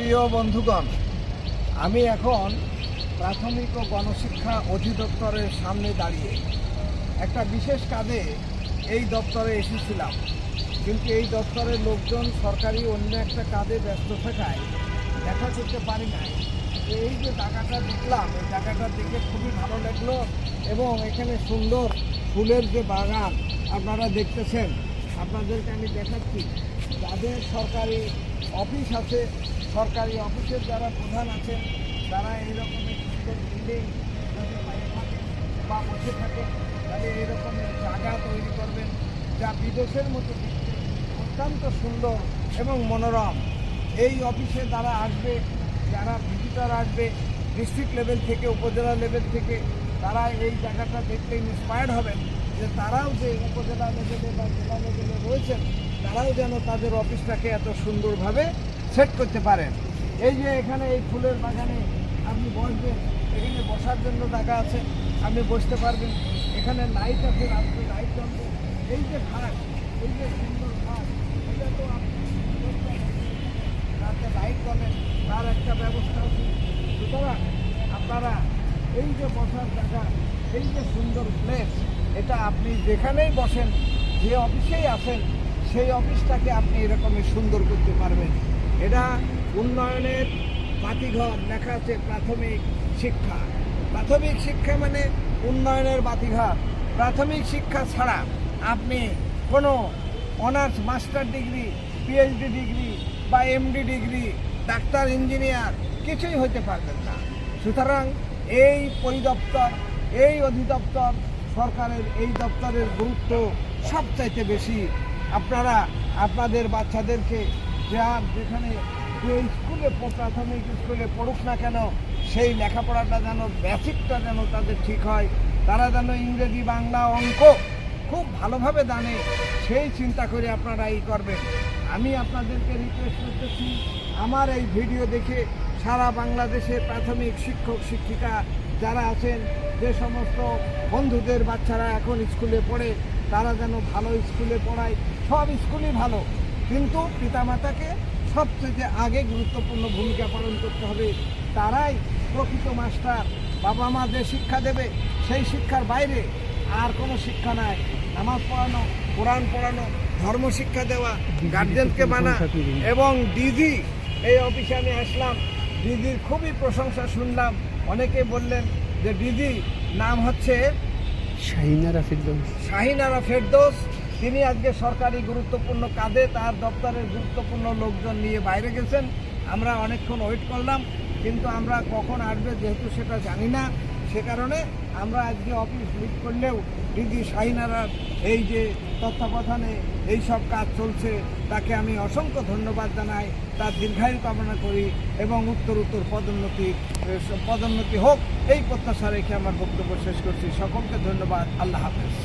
প্রিয় বন্ধুগণ, আমি এখন প্রাথমিক ও গণশিক্ষা অধিদপ্তরের সামনে দাঁড়িয়ে একটা বিশেষ কাজে এই দপ্তরে এসেছিলাম, কিন্তু এই দপ্তরের লোকজন সরকারি অন্য একটা কাজে ব্যস্ত থাকায় দেখা করতে পারি নাই। এই যে জায়গাটা দেখলাম, এই জায়গাটা দেখে খুবই ভালো লাগলো এবং এখানে সুন্দর ফুলের যে বাগান আপনারা দেখতেছেন, আপনাদেরকে আমি দেখাচ্ছি। যাদের সরকারি অফিস আছে, সরকারি অফিসের যারা প্রধান আছেন, তারা এইরকমের সুন্দর বিল্ডিং যদি পায়ে থাকেন বা বসে থাকেন, তাহলে এইরকমের জায়গা তৈরি করবেন যা বিদেশের মতো দেখতে অত্যন্ত সুন্দর এবং মনোরম। এই অফিসে যারা আসবে, যারা ভিজিটার আসবে ডিস্ট্রিক্ট লেভেল থেকে, উপজেলা লেভেল থেকে, তারা এই জায়গাটা দেখতে ইন্সপায়ার্ড হবেন যে তারাও যে উপজেলা লেভেলে বা জেলা লেভেলে রয়েছেন, তারাও যেন তাদের অফিসটাকে এত সুন্দরভাবে সেট করতে পারেন। এই যে এখানে এই ফুলের বাগানে আপনি বসবেন, এখানে বসার জন্য জায়গা আছে, আপনি বসতে পারবেন। এখানে লাইট আছে, রাত্রে লাইট জ্বলবে। এই যে ঘাট, এই যে সুন্দর ঘাট, এটা তো আপনি রাতে লাইট জ্বলেন, তার একটা ব্যবস্থা আছে। সুতরাং আপনারা এই যে বসার জায়গা, এই যে সুন্দর প্লেস, এটা আপনি যেখানেই বসেন, যে অফিসেই আসেন, সেই অফিসটাকে আপনি এরকমই সুন্দর করতে পারবেন। এটা উন্নয়নের বাতিঘর, লেখা আছে প্রাথমিক শিক্ষা। প্রাথমিক শিক্ষা মানে উন্নয়নের বাতিঘর। প্রাথমিক শিক্ষা ছাড়া আপনি কোনো honours, master degree, PhD degree বা এমডি ডিগ্রি, ডাক্তার, ইঞ্জিনিয়ার কিছুই হতে পারবেন না। সুতরাং এই পরিদপ্তর, এই অধিদপ্তর, সরকারের এই দপ্তরের গুরুত্ব সবচাইতে বেশি। আপনারা আপনাদের বাচ্চাদেরকে যেখানে যে স্কুলে, প্রাথমিক স্কুলে পড়ুক না কেন, সেই লেখাপড়াটা যেন, বেসিকটা যেন তাদের ঠিক হয়, তারা যেন ইংরেজি, বাংলা, অঙ্ক খুব ভালোভাবে জানে, সেই চিন্তা করে আপনারা এই করবেন। আমি আপনাদেরকে রিকোয়েস্ট করতেছি, আমার এই ভিডিও দেখে সারা বাংলাদেশে প্রাথমিক শিক্ষক শিক্ষিকা যারা আছেন, যে সমস্ত বন্ধুদের বাচ্চারা এখন স্কুলে পড়ে, তারা যেন ভালো স্কুলে পড়ায়। সব স্কুলই ভালো, কিন্তু পিতামাতাকে সবচেয়ে আগে গুরুত্বপূর্ণ ভূমিকা পালন করতে হবে। তারাই প্রকৃত মাস্টার। বাবা মা যে শিক্ষা দেবে, সেই শিক্ষার বাইরে আর কোনো শিক্ষা নাই। নামাজ পড়ানো, কোরআন পড়ানো, ধর্ম শিক্ষা দেওয়া, গার্জেনকে মানা। এবং ডিজি, এই অফিসে আমি আসলাম, ডিজির খুবই প্রশংসা শুনলাম। অনেকে বললেন যে ডিজি নাম হচ্ছে শাহিনারা ফেরদৌস। তিনি আজকে সরকারি গুরুত্বপূর্ণ কাজে তার দপ্তরের গুরুত্বপূর্ণ লোকজন নিয়ে বাইরে গেছেন। আমরা অনেকক্ষণ ওয়েট করলাম, কিন্তু আমরা কখন আসবে যেহেতু সেটা জানি না, সে কারণে আমরা আজকে অফিস লিড করলেও ডিজি শাহিনারার এই যে তত্ত্বাবধানে এই সব কাজ চলছে, তাকে আমি অসংখ্য ধন্যবাদ জানাই, তার দীর্ঘায়ু কামনা করি এবং উত্তর পদোন্নতি হোক, এই প্রত্যাশা রেখে আমার বক্তব্য শেষ করছি। সকলকে ধন্যবাদ। আল্লাহ হাফেজ।